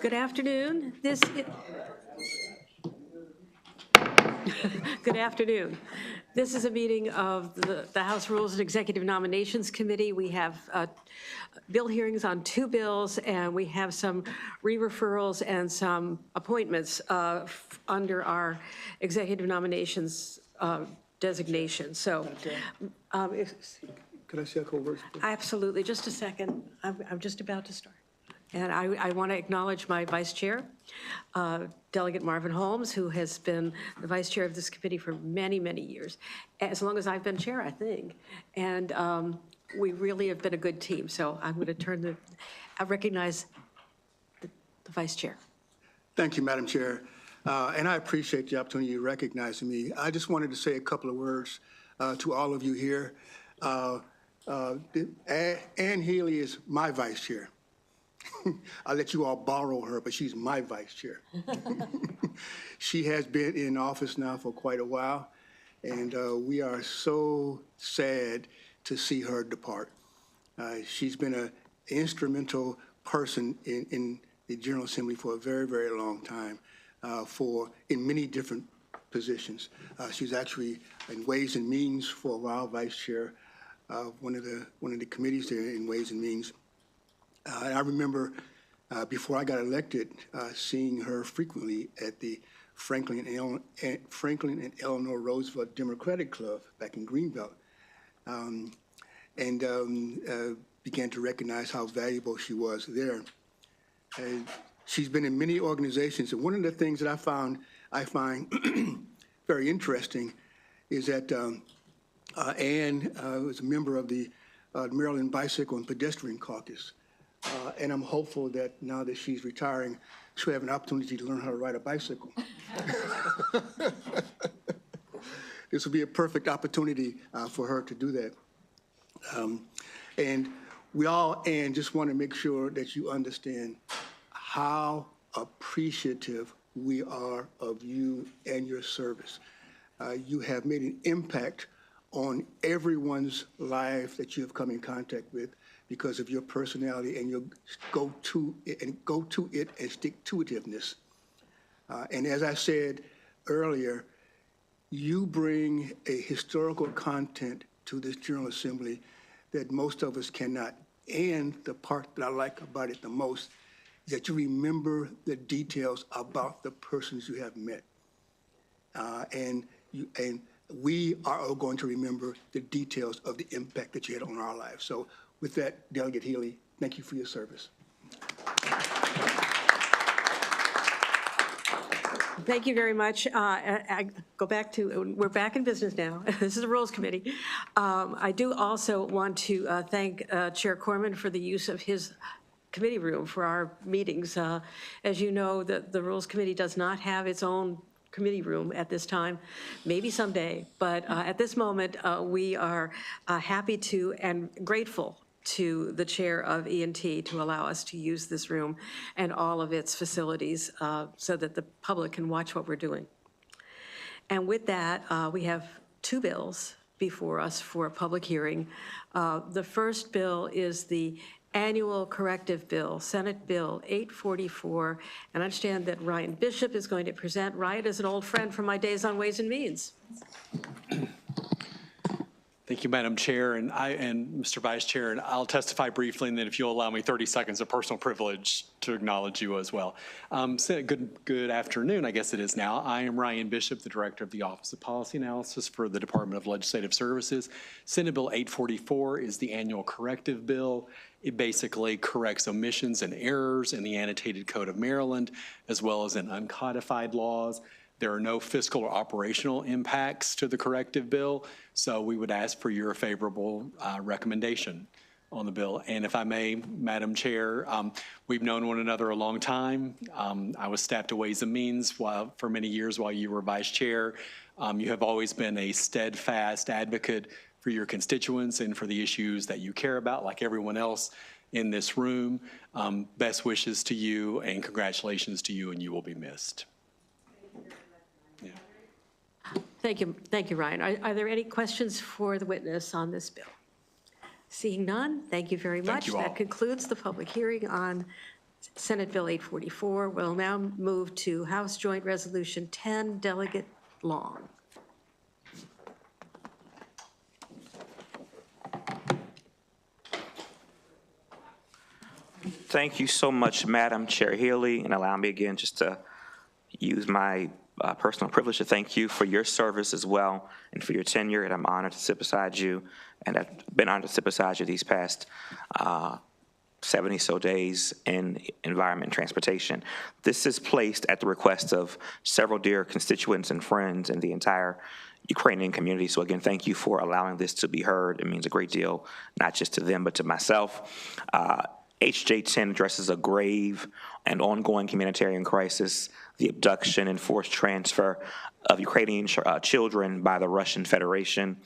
Good afternoon. Good afternoon. This is a meeting of the House Rules and Executive Nominations Committee. We have bill hearings on 2 bills, and we have some re-referrals and some appointments under our executive nominations designation. So, Could I say a couple words? absolutely. Just a second. I'm just about to start. And I want to acknowledge my vice chair, Delegate Marvin Holmes, who has been the vice chair of this committee for many, many years, as long as I've been chair, I think. And we really have been a good team. So I'm going to I recognize the vice chair. Thank you, Madam Chair. And I appreciate the opportunity you recognizing me. I just wanted to say a couple of words to all of you here. Ann Healy is my vice chair. I'll let you all borrow her, but she's my vice chair. She has been in office now for quite a while, and we are so sad to see her depart. She's been an instrumental person in the General Assembly for a very, very long time, in many different positions. She's actually in Ways and Means for a while, vice chair of one of the committees there in Ways and Means. And I remember before I got elected, seeing her frequently at the Franklin and Eleanor Roosevelt Democratic Club back in Greenbelt, and began to recognize how valuable she was there. She's been in many organizations, and one of the things that I find very interesting is that Ann was a member of the Maryland Bicycle and Pedestrian Caucus. And I'm hopeful that now that she's retiring, she'll have an opportunity to learn how to ride a bicycle. This will be a perfect opportunity for her to do that. And we all, Ann, just want to make sure that you understand how appreciative we are of you and your service. You have made an impact on everyone's life that you have come in contact with, because of your personality and your go to it and stick-to-itiveness. And as I said earlier, you bring a historical content to this General Assembly that most of us cannot. And the part that I like about it the most is that you remember the details about the persons you have met. And we are all going to remember the details of the impact that you had on our lives. So with that, Delegate Healy, thank you for your service. Thank you very much. I go back to, we're back in business now. This is the Rules Committee. I do also want to thank Chair Corman for the use of his committee room for our meetings. As you know, the Rules Committee does not have its own committee room at this time, maybe someday, but at this moment, we are happy to and grateful to the chair of E&T to allow us to use this room and all of its facilities so that the public can watch what we're doing. And with that, we have 2 bills before us for a public hearing. The first bill is the Annual Corrective Bill, Senate Bill 844, and I understand that Ryan Bishop is going to present. Ryan is an old friend from my days on Ways and Means. Thank you, Madam Chair, and Mr. Vice Chair, and I'll testify briefly, and then if you'll allow me 30 seconds of personal privilege to acknowledge you as well. So good afternoon, I guess it is now. I am Ryan Bishop, the Director of the Office of Policy Analysis for the Department of Legislative Services. Senate Bill 844 is the annual corrective bill. It basically corrects omissions and errors in the annotated Code of Maryland, as well as in uncodified laws. There are no fiscal or operational impacts to the corrective bill, so we would ask for your favorable recommendation on the bill. And if I may, Madam Chair, we've known one another a long time. I was staffed to Ways and Means for many years while you were Vice Chair. You have always been a steadfast advocate for your constituents and for the issues that you care about, like everyone else in this room. Best wishes to you and congratulations to you, and you will be missed. Thank you, Ryan. Are there any questions for the witness on this bill? Seeing none, thank you very much. you all. That concludes the public hearing on Senate Bill 844. We'll now move to House Joint Resolution 10, Delegate Long. Thank you so much, Madam Chair Healy, and allow me again just to use my personal privilege to thank you for your service as well and for your tenure, and I'm honored to sit beside you, and I've been honored to sit beside you these past 70 so days in environment and transportation. This is placed at the request of several dear constituents and friends and the entire Ukrainian community. So again, thank you for allowing this to be heard. It means a great deal, not just to them, but to myself. HJ 10 addresses a grave and ongoing humanitarian crisis, the abduction and forced transfer of Ukrainian children by the Russian Federation.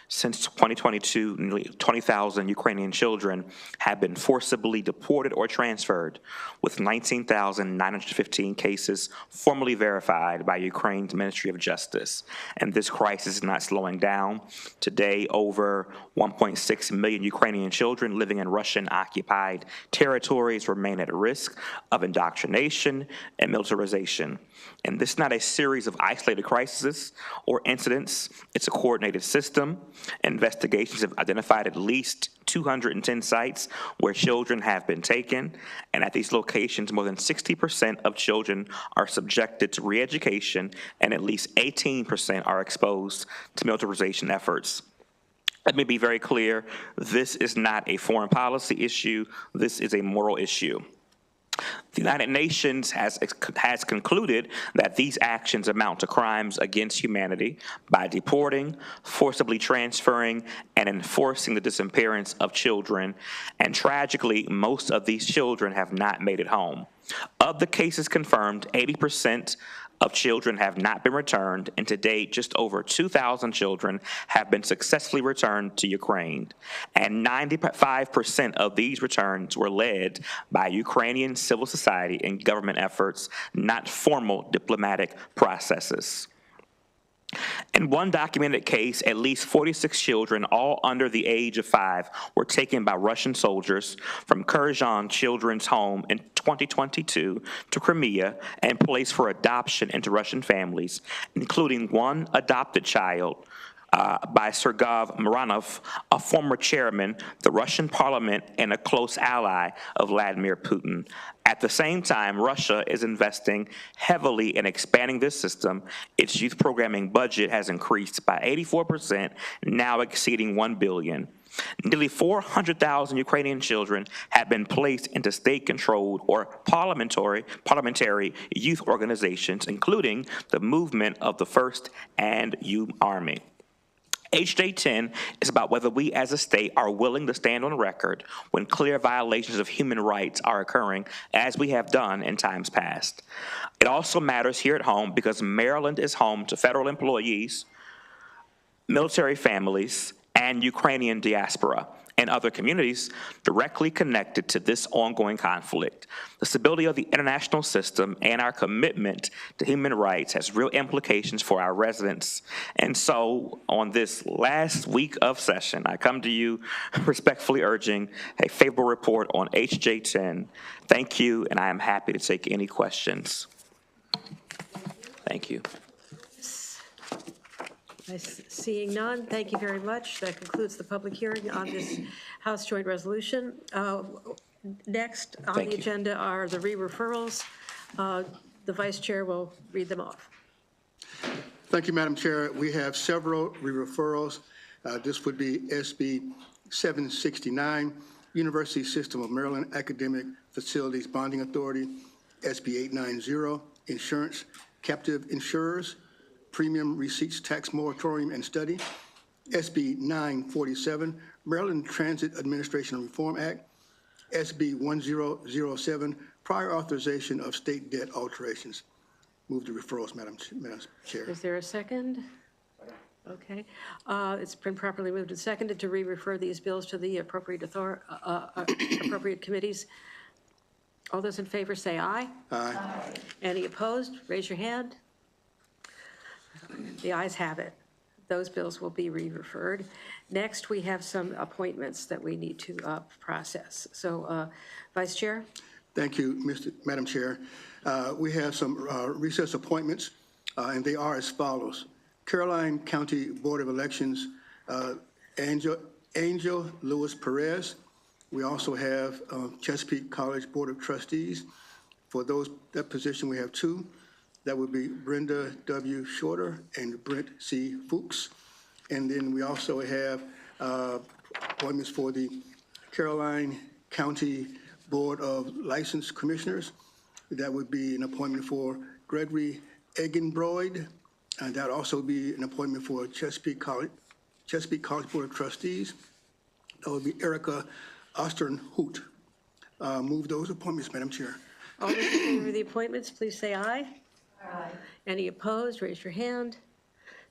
Since 2022, nearly 20,000 Ukrainian children have been forcibly deported or transferred, with 19,915 cases formally verified by Ukraine's Ministry of Justice. And this crisis is not slowing down. Today, over 1.6 million Ukrainian children living in Russian-occupied territories remain at risk of indoctrination and militarization. And this is not a series of isolated crises or incidents. It's a coordinated system. Investigations have identified at least 210 sites where children have been taken. And at these locations, more than 60% of children are subjected to re-education, and at least 18% are exposed to militarization efforts. Let me be very clear. This is not a foreign policy issue. This is a moral issue. The United Nations has concluded that these actions amount to crimes against humanity by deporting, forcibly transferring, and enforcing the disappearance of children. And tragically, most of these children have not made it home. Of the cases confirmed, 80% of children have not been returned, and to date, just over 2,000 children have been successfully returned to Ukraine. And 95% of these returns were led by Ukrainian civil society and government efforts, not formal diplomatic processes. In one documented case, at least 46 children, all under the age of 5, were taken by Russian soldiers from Kyrgyzstan Children's Home in 2022 to Crimea and placed for adoption into Russian families, including one adopted child by Sergei Mironov, a former chairman, the Russian parliament, and a close ally of Vladimir Putin. At the same time, Russia is investing heavily in expanding this system. Its youth programming budget has increased by 84%, now exceeding $1 billion. Nearly 400,000 Ukrainian children have been placed into state-controlled or parliamentary youth organizations, including the movement of the First and Youth Army. HJ 10 is about whether we as a state are willing to stand on record when clear violations of human rights are occurring, as we have done in times past. It also matters here at home because Maryland is home to federal employees, military families, and Ukrainian diaspora and other communities directly connected to this ongoing conflict. The stability of the international system and our commitment to human rights has real implications for our residents. And so on this last week of session, I come to you respectfully urging a favorable report on HJ 10. Thank you, and I am happy to take any questions. Thank you. Seeing none, thank you very much. That concludes the public hearing on this House Joint Resolution. Next on the agenda are the re-referrals. The Vice Chair will read them off. Thank you, Madam Chair. We have several re-referrals. This would be SB 769, University System of Maryland Academic Facilities Bonding Authority, SB 890, Insurance Captive Insurers, Premium Receipts Tax Moratorium and Study, SB 947, Maryland Transit Administration Reform Act, SB 1007, Prior Authorization of State Debt Alterations. Move the referrals, Madam Chair. Is there a second? Okay. It's been properly moved and seconded to re-refer these bills to the appropriate committees. All those in favor say aye. Aye. Any opposed? Raise your hand. The ayes have it. those bills will be re-referred. Next, we have some appointments that we need to process. So, Vice Chair? Thank you, Madam Chair. We have some recess appointments, and they are as follows. Caroline County Board of Elections, Angel Lewis Perez. We also have Chesapeake College Board of Trustees. For that position, we have two. That would be Brenda W. Shorter and Brent C. Fuchs. And then we also have appointments for the Caroline County Board of License Commissioners. That would be an appointment for Gregory Eggenbroid, and that would also be an appointment for Chesapeake College Board of Trustees. That would be Erica Osternhout. Move those appointments, Madam Chair. All those in favor of the appointments, please say aye. Aye. Any opposed, raise your hand.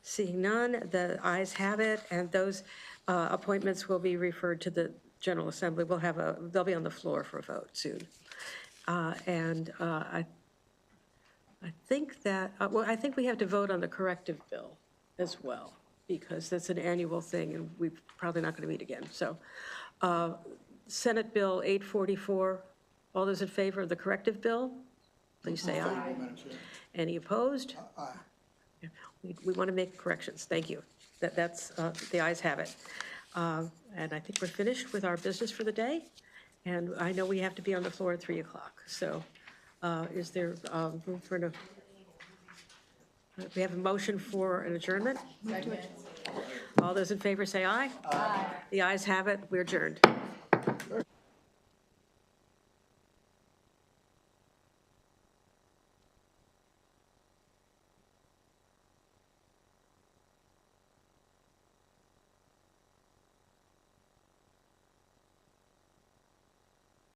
Seeing none, the ayes have it, and those appointments will be referred to the General Assembly. They'll be on the floor for a vote soon. I think that, I think we have to vote on the corrective bill as well, because that's an annual thing, and we're probably not going to meet again. So, Senate Bill 844, all those in favor of the corrective bill, please say aye. Any opposed? Aye. We want to make corrections. Thank you. That's, the ayes have it. And I think we're finished with our business for the day. And I know we have to be on the floor at 3 o'clock. So is there room for we have a motion for an adjournment? Second. All those in favor say aye. Aye. The ayes have it. We're adjourned.